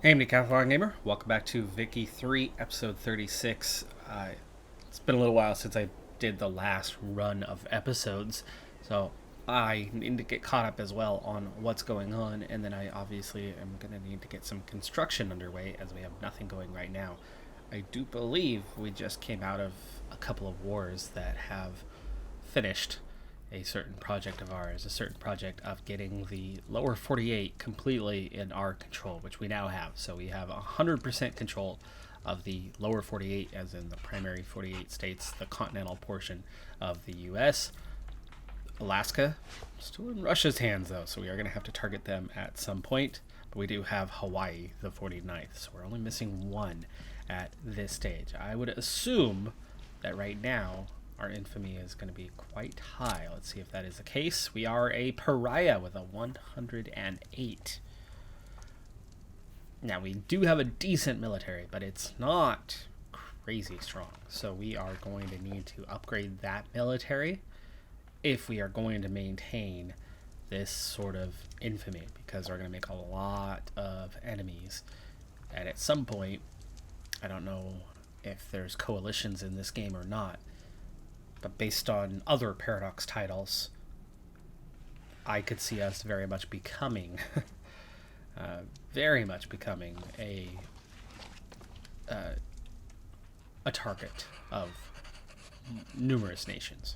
Hey, I'm Decathlon Gamer. Welcome back to Vicky 3, episode 36. It's been a little while since I did the last run of episodes, so I need to get caught up as well on what's going on, and then I obviously am going to need to get some construction underway as we have nothing going right now. I do believe we just came out of a couple of wars that have finished a certain project of ours, a certain project of getting the lower 48 completely in our control, which we now have. So we have 100% control of the lower 48, as in the primary 48 states, the continental portion of the US. Alaska, still in Russia's hands though, so we are going to have to target them at some point. But we do have Hawaii, the 49th, so we're only missing one at this stage. I would assume that right now our infamy is going to be quite high. Let's see if that is the case. We are a pariah with a 108. Now, we do have a decent military, but it's not crazy strong. So we are going to need to upgrade that military if we are going to maintain this sort of infamy, because we're going to make a lot of enemies. And at some point, I don't know if there's coalitions in this game or not, but based on other Paradox titles, I could see us very much becoming a target of numerous nations.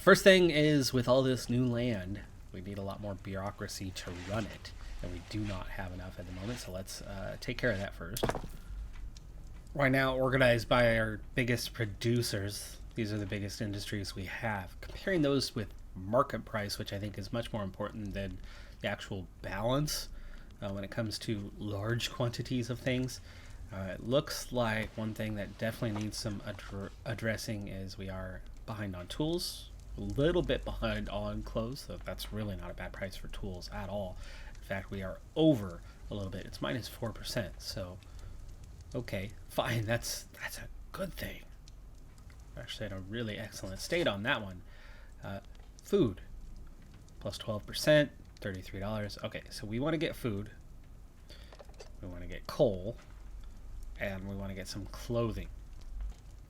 First thing is, with all this new land, we need a lot more bureaucracy to run it, and we do not have enough at the moment, so let's take care of that first. Right now, organized by our biggest producers, these are the biggest industries we have. Comparing those with market price, which I think is much more important than the actual balance when it comes to large quantities of things. It looks like one thing that definitely needs some addressing is we are behind on tools, a little bit behind on clothes, so that's really not a bad price for tools at all. In fact, we are over a little bit. It's minus 4%, so okay, fine, that's a good thing. Actually, in a really excellent state on that one. Food, plus 12%, $33. Okay, so we want to get food, we want to get coal, and we want to get some clothing.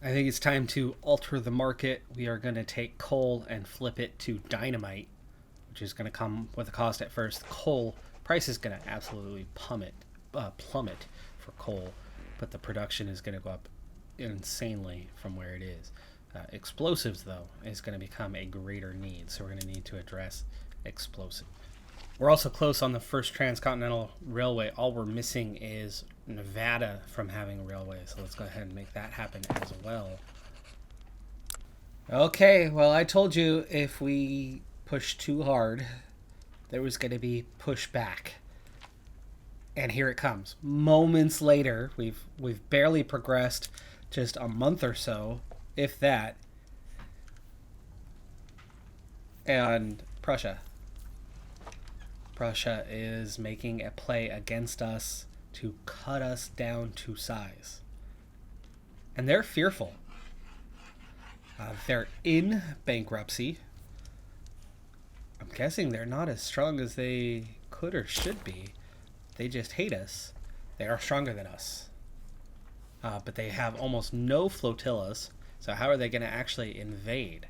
I think it's time to alter the market. We are going to take coal and flip it to dynamite, which is going to come with a cost at first. The coal price is going to absolutely plummet for coal, but the production is going to go up insanely from where it is. Explosives, though, is going to become a greater need, so we're going to need to address explosive. We're also close on the first transcontinental railway. All we're missing is Nevada from having a railway, so let's go ahead and make that happen as well. Okay, well, I told you if we push too hard, there was going to be pushback. And here it comes. Moments later, we've barely progressed, just a month or so, if that. And Prussia is making a play against us to cut us down to size. And they're fearful. They're in bankruptcy. I'm guessing they're not as strong as they could or should be. They just hate us. They are stronger than us. But they have almost no flotillas, so how are they going to actually invade?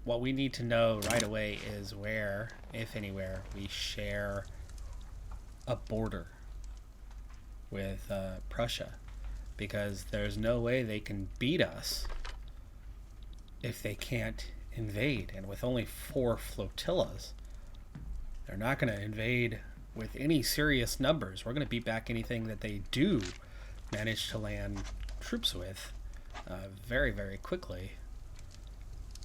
What we need to know right away is where, if anywhere, we share a border with Prussia, because there's no way they can beat us if they can't invade. And with only 4 flotillas, they're not going to invade with any serious numbers. We're going to beat back anything that they do manage to land troops with very, very quickly.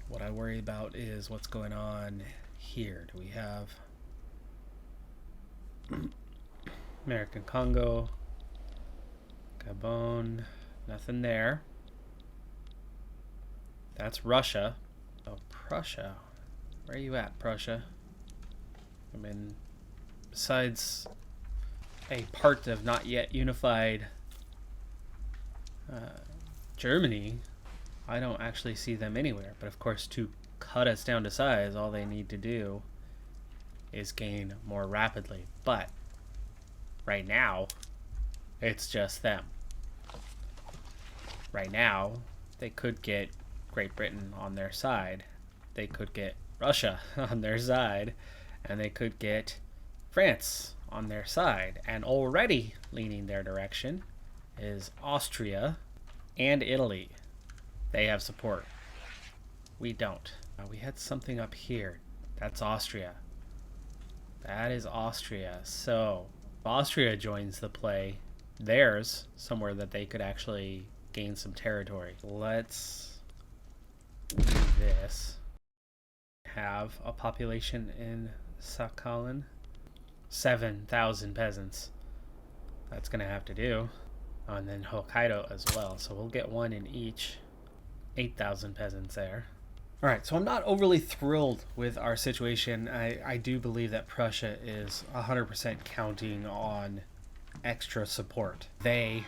What I worry about is what's going on here. Do we have American Congo, Gabon? Nothing there. That's Russia. Oh, Prussia. Where are you at, Prussia? I mean, besides a part of not yet unified Germany, I don't actually see them anywhere. But of course, to cut us down to size, all they need to do is gain more rapidly. But Right now, it's just them. Right now, they could get Great Britain on their side. They could get Russia on their side. And they could get France on their side. And already leaning their direction is Austria and Italy. They have support. We don't. We had something up here. That's Austria. That is Austria. So if Austria joins the play, there's somewhere that they could actually gain some territory. Let's do this. Have a population in Sakhalin. 7,000 peasants. That's going to have to do. Oh, and then Hokkaido as well. So we'll get one in each. 8,000 peasants there. Alright, so I'm not overly thrilled with our situation. I do believe that Prussia is 100% counting on extra support. They,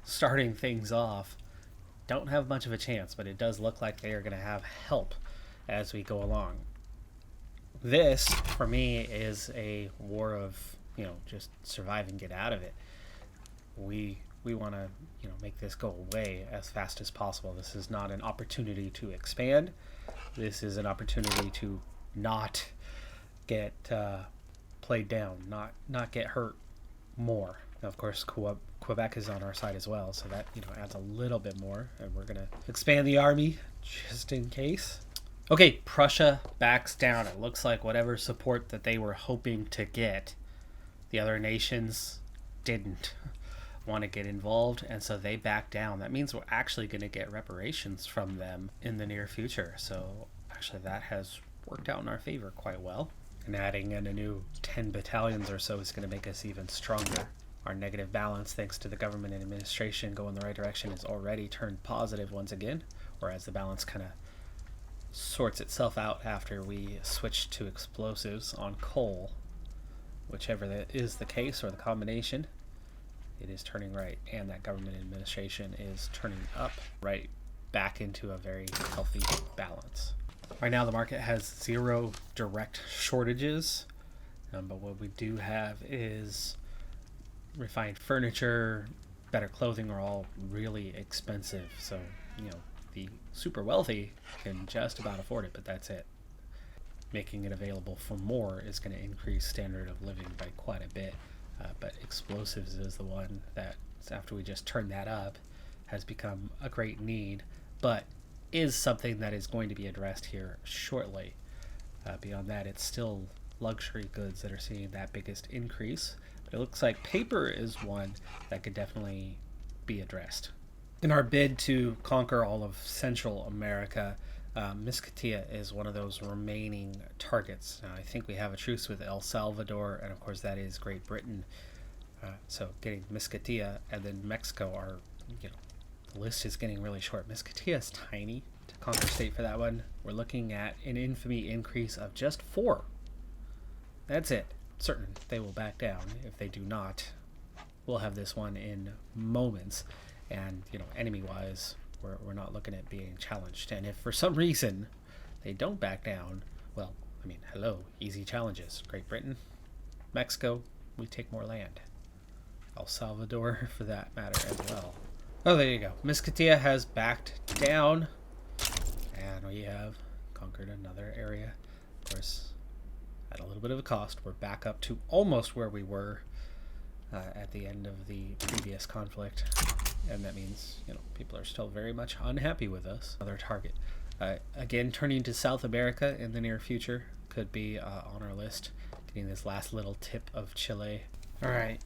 starting things off, don't have much of a chance, but it does look like they are going to have help as we go along. This, for me, is a war of, just survive and get out of it. We want to, make this go away as fast as possible. This is not an opportunity to expand. This is an opportunity to not get played down, not get hurt more. Now, of course, Quebec is on our side as well, so that adds a little bit more, and we're gonna expand the army just in case. Okay, Prussia backs down. It looks like whatever support that they were hoping to get, the other nations didn't want to get involved, and so they back down. That means we're actually going to get reparations from them in the near future. So actually that has worked out in our favor quite well. And adding in a new 10 battalions or so is going to make us even stronger. Our negative balance, thanks to the government and administration going the right direction, is already turned positive once again, whereas the balance kind of sorts itself out after we switch to explosives on coal. Whichever that is the case or the combination, it is turning right, and that government administration is turning up right back into a very healthy balance. Right now the market has 0 direct shortages, but what we do have is refined furniture, better clothing are all really expensive. So, the super wealthy can just about afford it, but that's it. Making it available for more is going to increase standard of living by quite a bit. But explosives is the one that, after we just turn that up, has become a great need, but is something that is going to be addressed here shortly. Beyond that, it's still luxury goods that are seeing that biggest increase. But it looks like paper is one that could definitely be addressed. In our bid to conquer all of Central America, Miscatia is one of those remaining targets. Now, I think we have a truce with El Salvador, and of course that is Great Britain. So getting Miscatia and then Mexico are, the list is getting really short. Miscatia is tiny to conquer state for that one. We're looking at an infamy increase of just 4. That's it. Certain they will back down. If they do not, we'll have this one in moments. And, enemy-wise, we're not looking at being challenged. And if for some reason they don't back down, well, hello, easy challenges. Great Britain, Mexico, we take more land. El Salvador, for that matter, as well. Oh, there you go. Miscatia has backed down, and we have conquered another area. Of course, at a little bit of a cost. We're back up to almost where we were at the end of the previous conflict. And that means, people are still very much unhappy with us. Another target. Again, turning to South America in the near future could be on our list. Getting this last little tip of Chile. All right,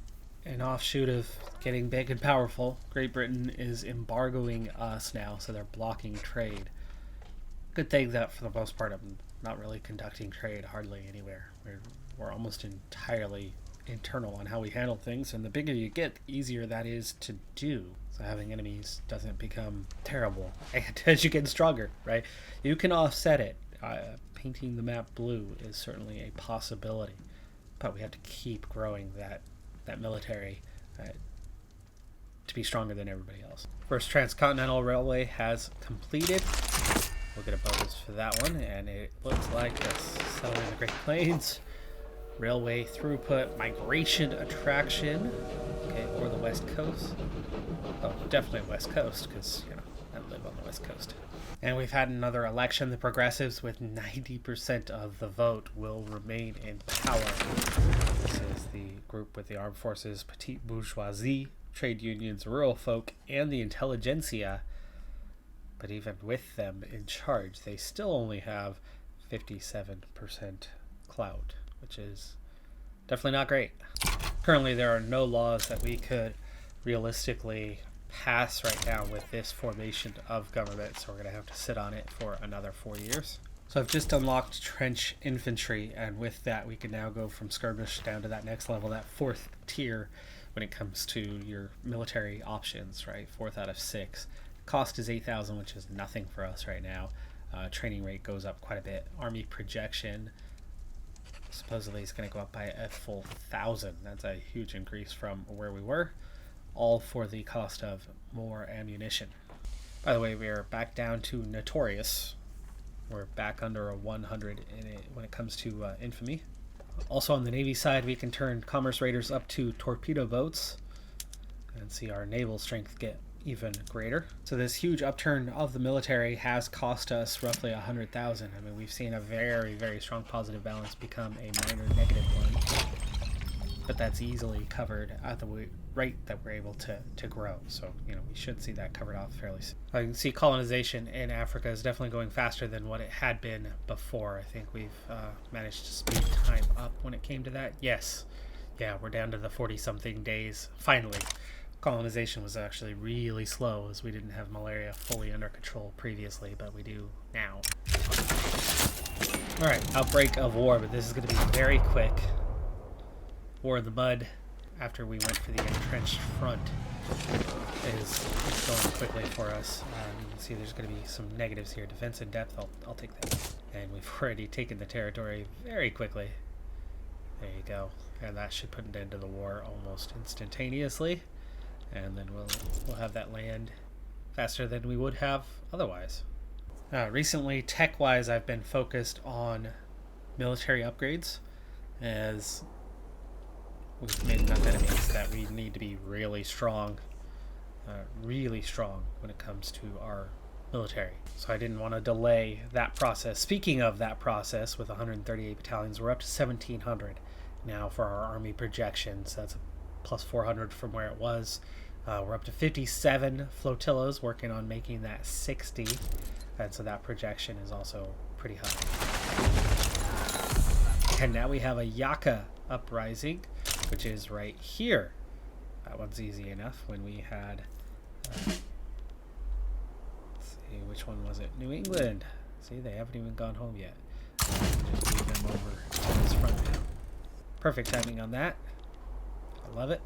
an offshoot of getting big and powerful, Great Britain is embargoing us now, so they're blocking trade. Good thing that for the most part I'm not really conducting trade hardly anywhere. We're almost entirely internal on how we handle things, and the bigger you get, the easier that is to do. So having enemies doesn't become terrible and as you get stronger, right? You can offset it. Painting the map blue is certainly a possibility, but we have to keep growing that military to be stronger than everybody else. First transcontinental railway has completed. We'll get a bonus for that one, and it looks like it's settling the Great Plains. railway throughput, migration attraction, okay, or the West Coast. Oh, definitely West Coast, because, I live on the West Coast. And we've had another election. The progressives, with 90% of the vote, will remain in power. This is the group with the armed forces, petite bourgeoisie, trade unions, rural folk, and the intelligentsia. But even with them in charge, they still only have 57% clout, which is definitely not great. Currently, there are no laws that we could realistically pass right now with this formation of government, so we're going to have to sit on it for another 4 years. So I've just unlocked trench infantry, and with that we can now go from skirmish down to that next level, that 4th tier when it comes to your military options, right? 4th out of 6. Cost is 8,000, which is nothing for us right now. Training rate goes up quite a bit. Army projection supposedly is going to go up by a full 1,000. That's a huge increase from where we were, all for the cost of more ammunition. By the way, we are back down to notorious. We're back under a 100 in it when it comes to infamy. Also on the Navy side, we can turn commerce raiders up to torpedo boats and see our naval strength get even greater. So this huge upturn of the military has cost us roughly 100,000. I mean, we've seen a very, very strong positive balance become a minor negative one. But that's easily covered at the rate that we're able to grow. So, we should see that covered off fairly soon. You can see colonization in Africa is definitely going faster than what it had been before. I think we've managed to speed time up when it came to that. Yes. Yeah, we're down to the 40-something days. Finally. Colonization was actually really slow, as we didn't have malaria fully under control previously, but we do now. Alright, outbreak of war, but this is going to be very quick. War in the mud, after we went for the entrenched front, is going quickly for us. You can see there's going to be some negatives here. Defense in depth, I'll take that. And we've already taken the territory very quickly. There you go. And that should put an end to the war almost instantaneously. And then we'll have that land faster than we would have otherwise. Recently, tech-wise, I've been focused on military upgrades, as we've made enough enemies that we need to be really strong when it comes to our military. So I didn't want to delay that process. Speaking of that process, with 138 battalions, we're up to 1,700 now for our army projections. That's a plus 400 from where it was. We're up to 57 flotillas, working on making that 60, and so that projection is also pretty high. And now we have a Yaka uprising, which is right here. That one's easy enough. When we had, let's see, which one was it? New England. See, they haven't even gone home yet. Just move them over to this front now. Perfect timing on that. I love it.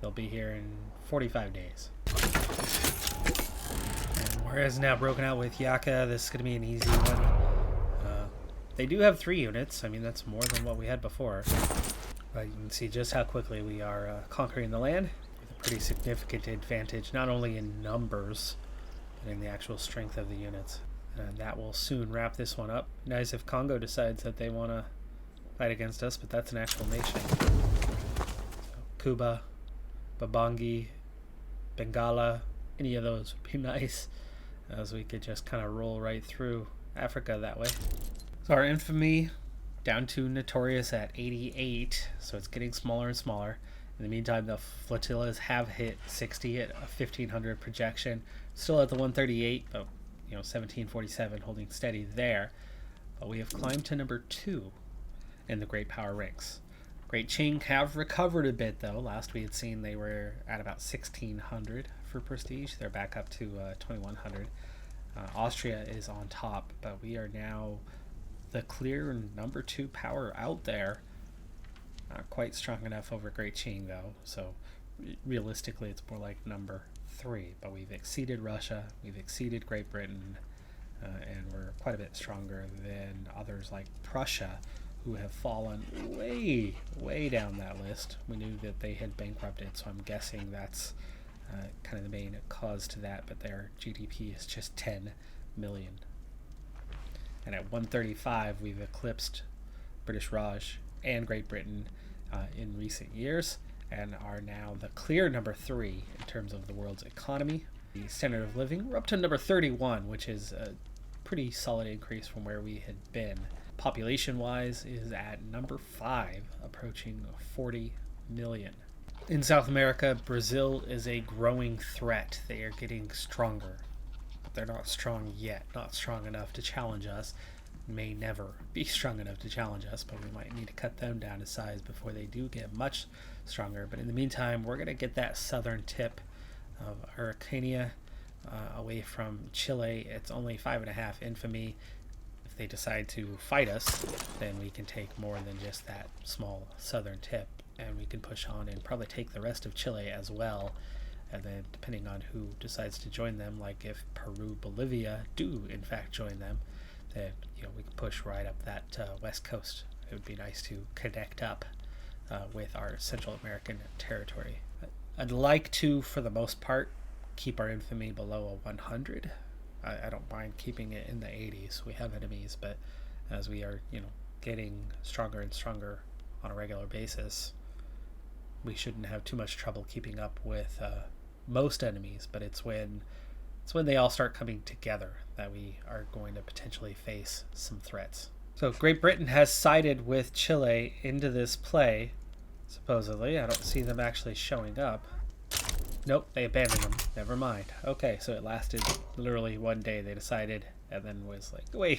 They'll be here in 45 days. And war is now broken out with Yaka. This is going to be an easy one. They do have 3 units. I mean, that's more than what we had before. But you can see just how quickly we are conquering the land with a pretty significant advantage, not only in numbers, but in the actual strength of the units. And that will soon wrap this one up. Nice if Congo decides that they want to fight against us, but that's an actual nation. So, Cuba, Babangi, Bengala, any of those would be nice, as we could just kind of roll right through Africa that way. So our infamy down to notorious at 88, so it's getting smaller and smaller. In the meantime, the flotillas have hit 60 at a 1,500 projection, still at the 138, but 1747 holding steady there. But we have climbed to number 2 in the Great Power ranks. Great Qing have recovered a bit, though. Last we had seen they were at about 1,600 for prestige. They're back up to 2,100. Austria is on top, but we are now the clear number 2 power out there. Not quite strong enough over Great Qing, though. So realistically, it's more like number 3. But we've exceeded Russia. We've exceeded Great Britain. And we're quite a bit stronger than others like Prussia, who have fallen way, way down that list. We knew that they had bankrupted, so I'm guessing that's kind of the main cause to that, but their GDP is just 10 million. And at 135, we've eclipsed British Raj and Great Britain in recent years, and are now the clear number 3 in terms of the world's economy. The standard of living, we're up to number 31, which is a pretty solid increase from where we had been. Population-wise is at number 5, approaching 40 million. In South America, Brazil is a growing threat. They are getting stronger, but they're not strong yet, not strong enough to challenge us. May never be strong enough to challenge us, but we might need to cut them down to size before they do get much stronger. But in the meantime, we're going to get that southern tip of Araucania away from Chile. It's only 5.5 infamy. If they decide to fight us, then we can take more than just that small southern tip, and we can push on and probably take the rest of Chile as well. And then depending on who decides to join them, like if Peru, Bolivia do in fact join them, then we can push right up that west coast. It would be nice to connect up with our Central American territory. I'd like to, for the most part, keep our infamy below a 100. I don't mind keeping it in the 80s. We have enemies, but as we are, getting stronger and stronger on a regular basis, we shouldn't have too much trouble keeping up with most enemies. But it's when they all start coming together that we are going to potentially face some threats. So Great Britain has sided with Chile into this play, supposedly. I don't see them actually showing up. Nope, they abandoned them. Never mind. Okay, so it lasted literally one day. They decided, and then was like, wait.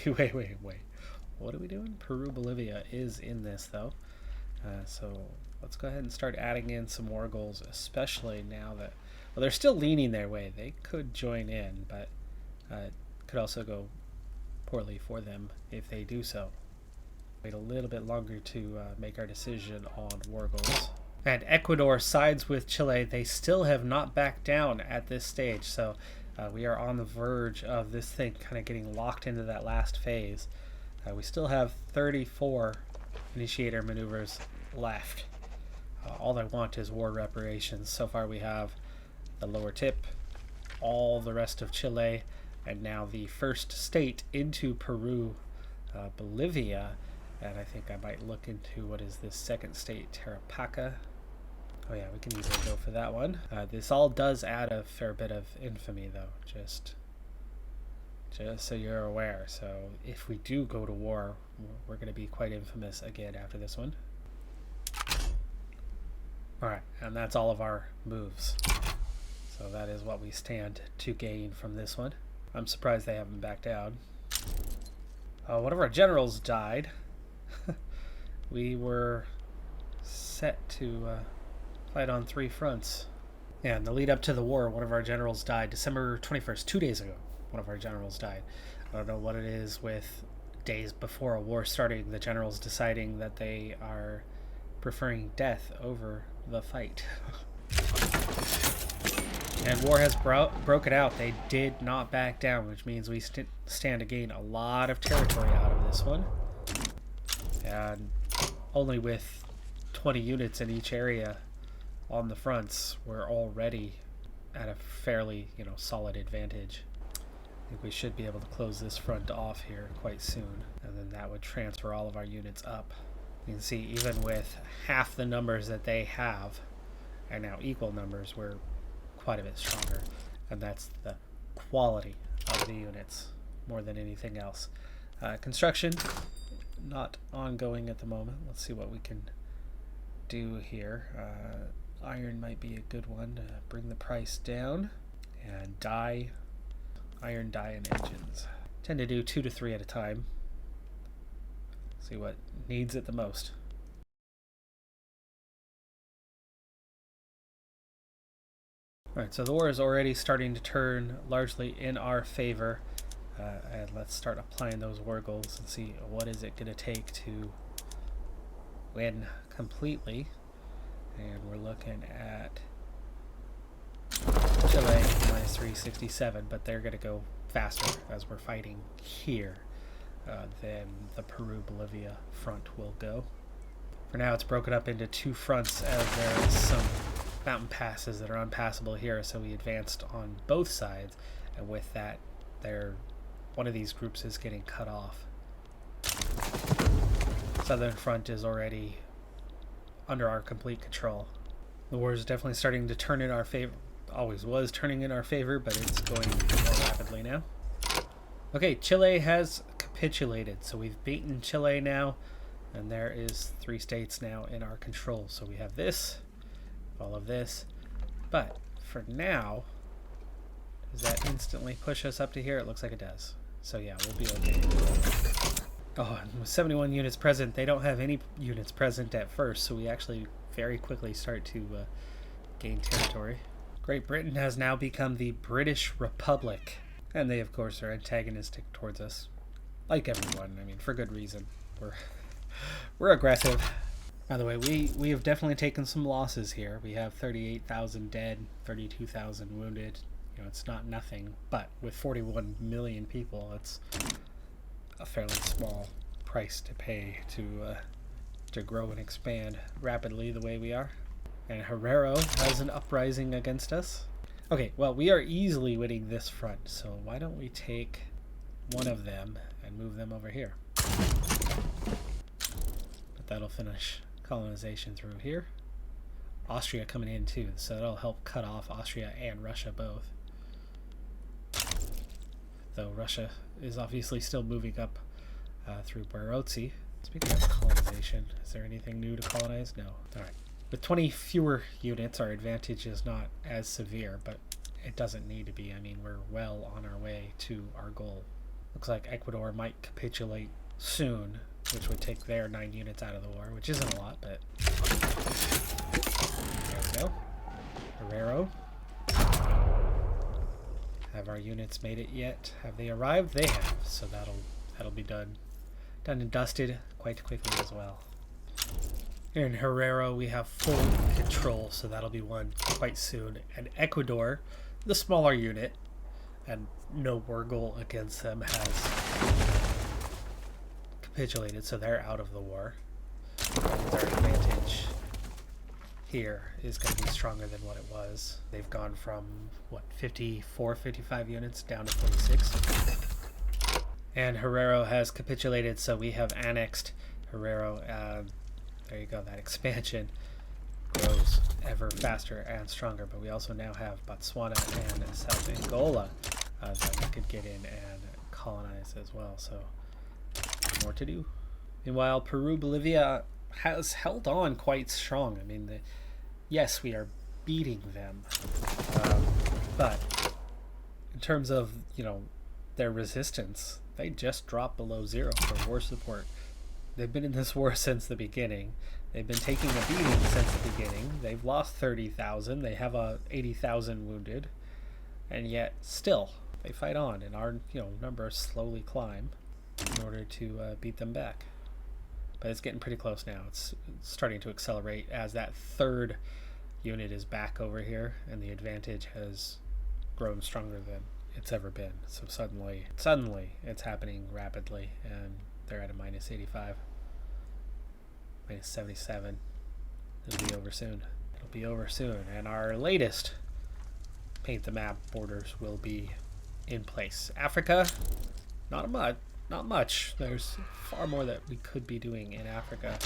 What are we doing? Peru, Bolivia is in this, though. So let's go ahead and start adding in some war goals, especially now that... Well, they're still leaning their way. They could join in, but it could also go poorly for them if they do so. Wait a little bit longer to make our decision on war goals. And Ecuador sides with Chile. They still have not backed down at this stage, so we are on the verge of this thing kind of getting locked into that last phase. We still have 34 initiator maneuvers left. All I want is war reparations. So far we have the lower tip, all the rest of Chile, and now the first state into Peru, Bolivia. And I think I might look into, what is this second state, Tarapaca. Oh yeah, we can easily go for that one. This all does add a fair bit of infamy, though, just so you're aware. So if we do go to war, we're going to be quite infamous again after this one. Alright, and that's all of our moves. So that is what we stand to gain from this one. I'm surprised they haven't backed down. One of our generals died. We were set to fight on 3 fronts. Yeah, in the lead up to the war, one of our generals died. December 21st, 2 days ago, one of our generals died. I don't know what it is with days before a war starting, the generals deciding that they are preferring death over the fight. And war has broken out. They did not back down, which means we stand to gain a lot of territory out of this one. And only with 20 units in each area on the fronts, we're already at a fairly, solid advantage. I think we should be able to close this front off here quite soon, and then that would transfer all of our units up. You can see even with half the numbers that they have, and now equal numbers, we're quite a bit stronger, and that's the quality of the units more than anything else. Construction, not ongoing at the moment. Let's see what we can do here. Iron might be a good one to bring the price down, and iron die and engines. Tend to do 2 to 3 at a time. See what needs it the most. Alright, so the war is already starting to turn largely in our favor. And let's start applying those war goals and see what is it going to take to win completely. And we're looking at Chile minus 367, but they're going to go faster as we're fighting here than the Peru-Bolivia front will go. For now, it's broken up into 2 fronts as there is some mountain passes that are unpassable here, so we advanced on both sides, and with that, one of these groups is getting cut off. southern front is already under our complete control. The war is definitely starting to turn in our favor. Always was turning in our favor, but it's going more rapidly now. Okay, Chile has capitulated, so we've beaten Chile now, and there is 3 states now in our control. So we have this, all of this, but for now, does that instantly push us up to here? It looks like it does. So yeah, we'll be okay. Oh, and with 71 units present, they don't have any units present at first, so we actually very quickly start to gain territory. Great Britain has now become the British Republic, and they of course are antagonistic towards us, like everyone. I mean, for good reason. We're aggressive. By the way, we have definitely taken some losses here. We have 38,000 dead, 32,000 wounded. You know, it's not nothing, but with 41 million people, it's a fairly small price to pay to grow and expand rapidly the way we are. And Herrero has an uprising against us. Okay, well, we are easily winning this front, so why don't we take one of them and move them over here? But that'll finish colonization through here. Austria coming in too, so that'll help cut off Austria and Russia both. Though Russia is obviously still moving up through Barotsi. Speaking of colonization, is there anything new to colonize? No. Alright. With 20 fewer units, our advantage is not as severe, but it doesn't need to be. I mean, we're well on our way to our goal. Looks like Ecuador might capitulate soon, which would take their 9 units out of the war, which isn't a lot, but there we go. Herrero. Have our units made it yet? Have they arrived? They have, so that'll be done and dusted quite quickly as well. Here in Herrero, we have full control, so that'll be won quite soon. And Ecuador, the smaller unit, and no war goal against them, has capitulated, so they're out of the war. And their advantage here is going to be stronger than what it was. They've gone from, what, 54, 55 units down to 46. And Herrero has capitulated, so we have annexed Herrero. There you go, that expansion grows ever faster and stronger, but we also now have Botswana and South Angola that we could get in and colonize as well, so more to do. Meanwhile, Peru, Bolivia has held on quite strong. I mean, yes, we are beating them, but in terms of, you know, their resistance, they just dropped below 0 for war support. They've been in this war since the beginning. They've been taking a beating since the beginning. They've lost 30,000. They have 80,000 wounded, and yet still they fight on, and our numbers slowly climb in order to beat them back. But it's getting pretty close now. It's starting to accelerate as that 3rd unit is back over here, and the advantage has grown stronger than it's ever been. So suddenly it's happening rapidly, and they're at a minus 85, minus 77. It'll be over soon. It'll be over soon, and our latest paint the map borders will be in place. Africa, not much. There's far more that we could be doing in Africa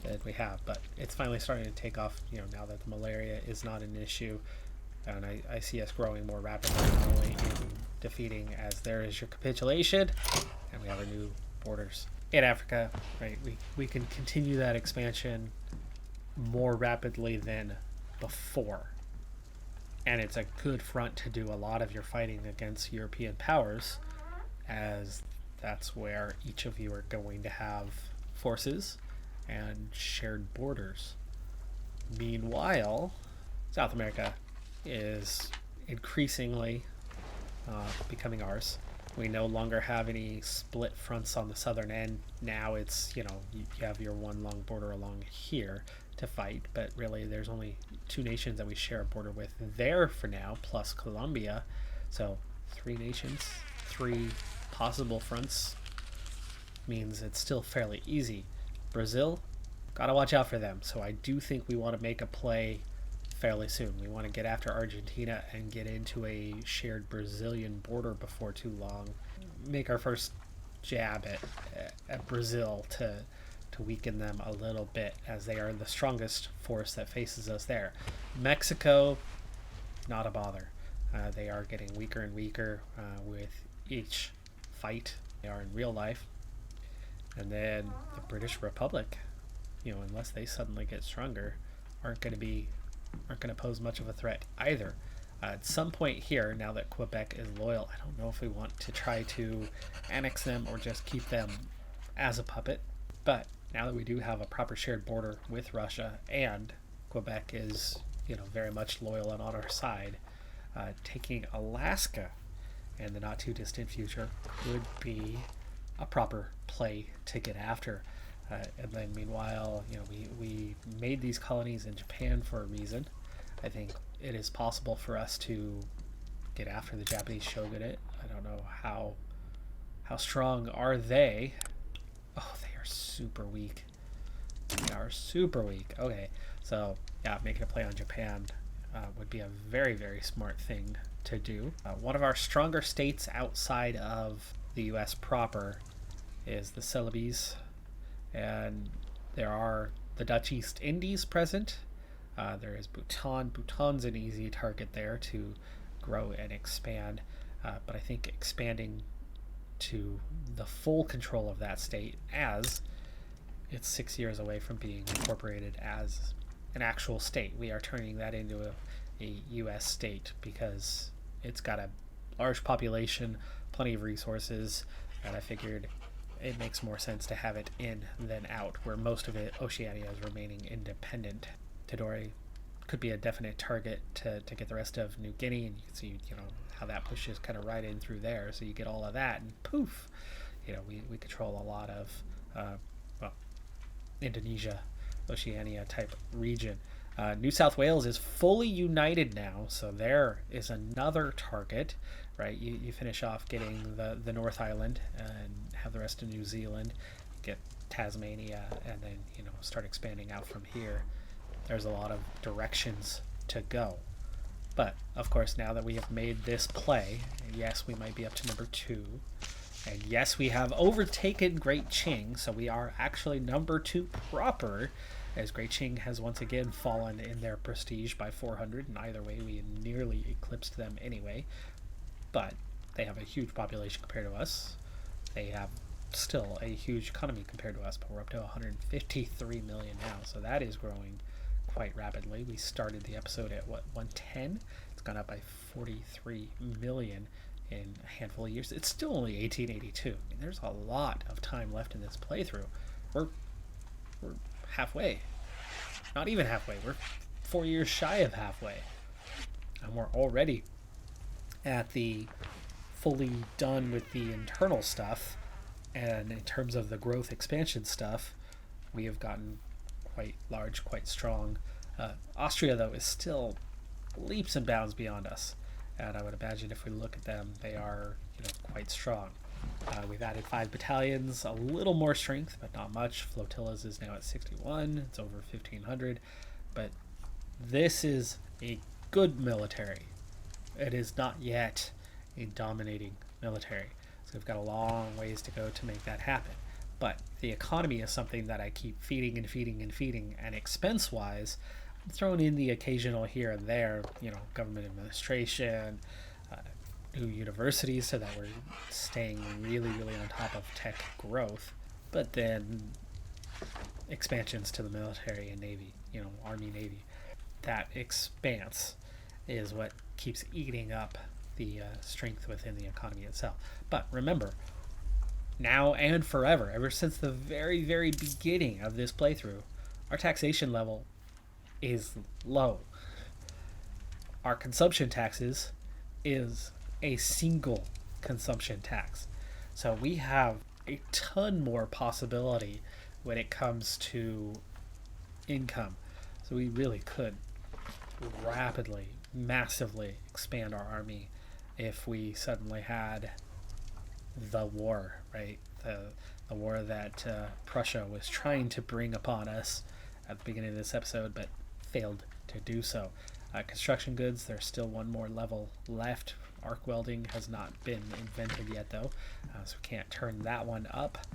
than we have, but it's finally starting to take off. Now that the malaria is not an issue, and I see us growing more rapidly, not only in defeating as there is your capitulation, and we have our new borders in Africa, right? We can continue that expansion more rapidly than before, and it's a good front to do a lot of your fighting against European powers, as that's where each of you are going to have forces and shared borders. Meanwhile, South America is increasingly becoming ours. We no longer have any split fronts on the southern end. Now it's, you have your one long border along here to fight, but really there's only 2 nations that we share a border with there for now, plus Colombia. So 3 nations, 3 possible fronts means it's still fairly easy. Brazil, gotta watch out for them. So I do think we want to make a play fairly soon. We want to get after Argentina and get into a shared Brazilian border before too long. Make our first jab at Brazil to to weaken them a little bit, as they are the strongest force that faces us there. Mexico, not a bother. They are getting weaker and weaker with each fight they are in real life. And then the British Republic, unless they suddenly get stronger, aren't going to pose much of a threat either. At some point here, now that Quebec is loyal, I don't know if we want to try to annex them or just keep them as a puppet. But now that we do have a proper shared border with Russia, and Quebec is, very much loyal and on our side, taking Alaska in the not too distant future would be a proper play to get after. And then meanwhile, we made these colonies in Japan for a reason. I think it is possible for us to get after the Japanese shogunate. I don't know how strong are they. Oh, they are super weak. They are super weak. Okay, so yeah, making a play on Japan would be a very, very smart thing to do. One of our stronger states outside of the U.S. proper is the Celebes, and there are the Dutch East Indies present. There is Bhutan. Bhutan's an easy target there to grow and expand, but I think expanding to the full control of that state, as it's 6 years away from being incorporated as an actual state. We are turning that into a U.S. state because it's got a large population, plenty of resources, and I figured it makes more sense to have it in than out, where most of it, Oceania, is remaining independent. Tidore could be a definite target to get the rest of New Guinea, and you can see how that pushes kind of right in through there, so you get all of that, and poof, we control a lot of Indonesia, Oceania type region. New South Wales is fully united now, so there is another target, right? You finish off getting the North Island and have the rest of New Zealand, get Tasmania, and then start expanding out from here. There's a lot of directions to go. But of course, now that we have made this play, yes, we might be up to number 2, and yes, we have overtaken Great Qing, so we are actually number 2 proper, as Great Qing has once again fallen in their prestige by 400, and either way we nearly eclipsed them anyway. But they have a huge population compared to us. They have still a huge economy compared to us, but we're up to 153 million now, so that is growing quite rapidly. We started the episode at 110. It's gone up by 43 million in a handful of years. It's still only 1882. I mean, there's a lot of time left in this playthrough. We're halfway. Not even halfway. We're 4 years shy of halfway. And we're already at the fully done with the internal stuff. And in terms of the growth expansion stuff, we have gotten quite large, quite strong. Austria, though, is still leaps and bounds beyond us. And I would imagine if we look at them, they are quite strong. We've added 5 battalions, a little more strength, but not much. Flotillas is now at 61. It's over 1,500. But this is a good military. It is not yet a dominating military. So we've got a long ways to go to make that happen. But the economy is something that I keep feeding and feeding and feeding. And expense-wise, I'm throwing in the occasional here and there, government administration, new universities, so that we're staying really, really on top of tech growth. But then expansions to the military and Navy, Army, Navy. That expanse is what keeps eating up the strength within the economy itself. But remember, now and forever, ever since the very, very beginning of this playthrough, our taxation level is low. Our consumption taxes is a single consumption tax. So we have a ton more possibility when it comes to income. So we really could rapidly, massively expand our army if we suddenly had the war, right? The war that Prussia was trying to bring upon us at the beginning of this episode, but failed to do so. Construction goods, there's still one more level left. Arc welding has not been invented yet, though, so we can't turn that one up.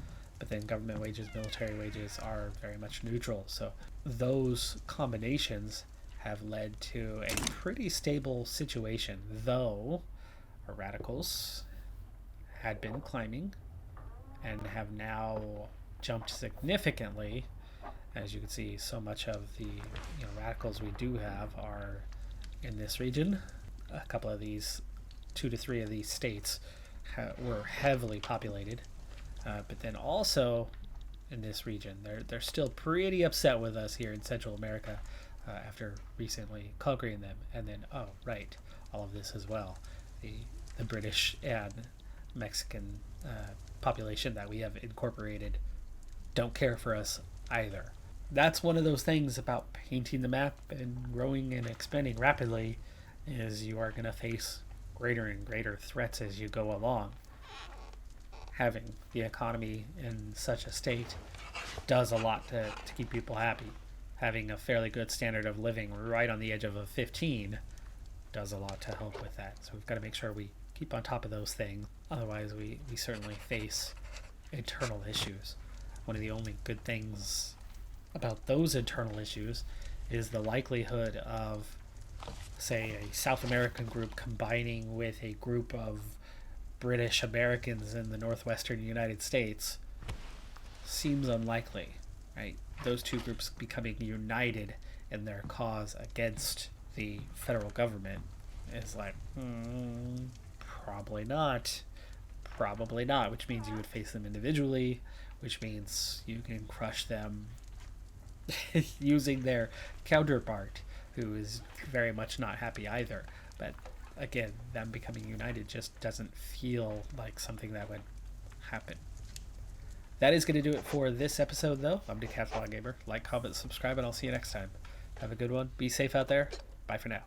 but then government wages, military wages are very much neutral. So those combinations have led to a pretty stable situation, though our radicals had been climbing and have now jumped significantly. As you can see, so much of the radicals we do have are in this region. A couple of these, 2 to 3 of these states were heavily populated, but then also in this region, they're still pretty upset with us here in Central America after recently conquering them. And then, oh right, all of this as well, the British and Mexican population that we have incorporated don't care for us either. That's one of those things about painting the map and growing and expanding rapidly, is you are going to face greater and greater threats as you go along. Having the economy in such a state does a lot to keep people happy. Having a fairly good standard of living right on the edge of a 15 does a lot to help with that. So we've got to make sure we keep on top of those things. Otherwise, we certainly face internal issues. One of the only good things about those internal issues is the likelihood of, say, a South American group combining with a group of British Americans in the northwestern United States seems unlikely, right? Those two groups becoming united in their cause against the federal government is like, probably not, which means you would face them individually, which means you can crush them using their counterpart, who is very much not happy either. But again, them becoming united just doesn't feel like something that would happen. That is going to do it for this episode, though. I'm Decathlon Gamer. Like, comment, subscribe, and I'll see you next time. Have a good one. Be safe out there. Bye for now.